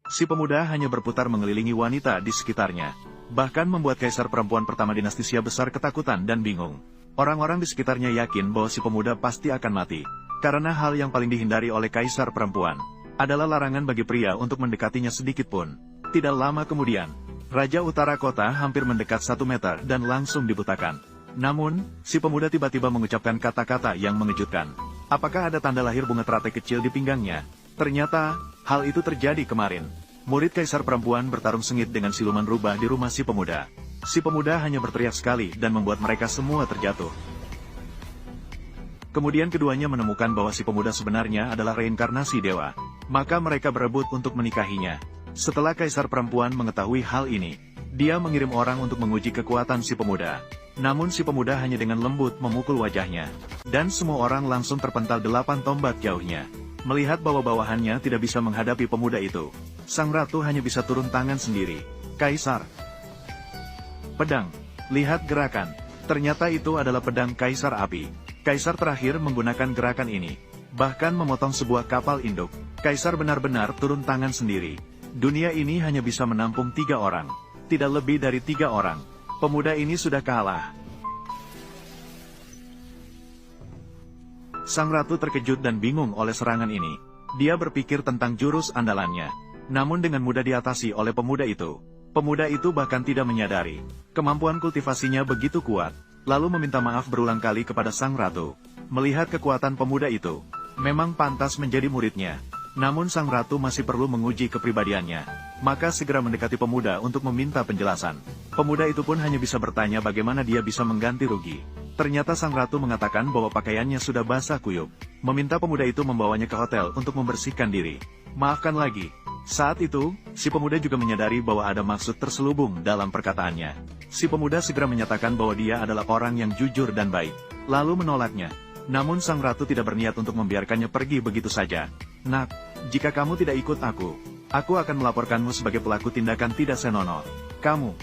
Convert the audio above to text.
Si pemuda hanya berputar mengelilingi wanita di sekitarnya. Bahkan membuat kaisar perempuan pertama dinasti Xia besar ketakutan dan bingung. Orang-orang di sekitarnya yakin bahwa si pemuda pasti akan mati. Karena hal yang paling dihindari oleh kaisar perempuan adalah larangan bagi pria untuk mendekatinya sedikit pun. Tidak lama kemudian, Raja Utara Kota hampir mendekat 1 meter dan langsung dibutakan. Namun, si pemuda tiba-tiba mengucapkan kata-kata yang mengejutkan. Apakah ada tanda lahir bunga teratai kecil di pinggangnya? Ternyata, hal itu terjadi kemarin. Murid kaisar perempuan bertarung sengit dengan siluman rubah di rumah si pemuda. Si pemuda hanya berteriak sekali dan membuat mereka semua terjatuh. Kemudian keduanya menemukan bahwa si pemuda sebenarnya adalah reinkarnasi dewa. Maka mereka berebut untuk menikahinya. Setelah kaisar perempuan mengetahui hal ini, dia mengirim orang untuk menguji kekuatan si pemuda. Namun si pemuda hanya dengan lembut memukul wajahnya. Dan semua orang langsung terpental 8 tombak jauhnya. Melihat bahwa bawahannya tidak bisa menghadapi pemuda itu, sang ratu hanya bisa turun tangan sendiri. Kaisar. Pedang. Lihat gerakan. Ternyata itu adalah pedang kaisar api. Kaisar terakhir menggunakan gerakan ini. Bahkan memotong sebuah kapal induk. Kaisar benar-benar turun tangan sendiri. Dunia ini hanya bisa menampung 3 orang. Tidak lebih dari 3 orang. Pemuda ini sudah kalah. Sang ratu terkejut dan bingung oleh serangan ini. Dia berpikir tentang jurus andalannya. Namun dengan mudah diatasi oleh pemuda itu. Pemuda itu bahkan tidak menyadari kemampuan kultivasinya begitu kuat, lalu meminta maaf berulang kali kepada sang ratu. Melihat kekuatan pemuda itu, memang pantas menjadi muridnya. Namun sang ratu masih perlu menguji kepribadiannya. Maka segera mendekati pemuda untuk meminta penjelasan. Pemuda itu pun hanya bisa bertanya bagaimana dia bisa mengganti rugi. Ternyata sang ratu mengatakan bahwa pakaiannya sudah basah kuyup. Meminta pemuda itu membawanya ke hotel untuk membersihkan diri. Maafkan lagi. Saat itu, si pemuda juga menyadari bahwa ada maksud terselubung dalam perkataannya. Si pemuda segera menyatakan bahwa dia adalah orang yang jujur dan baik, lalu menolaknya. Namun sang ratu tidak berniat untuk membiarkannya pergi begitu saja. Nak, jika kamu tidak ikut aku akan melaporkanmu sebagai pelaku tindakan tidak senonoh. Kamu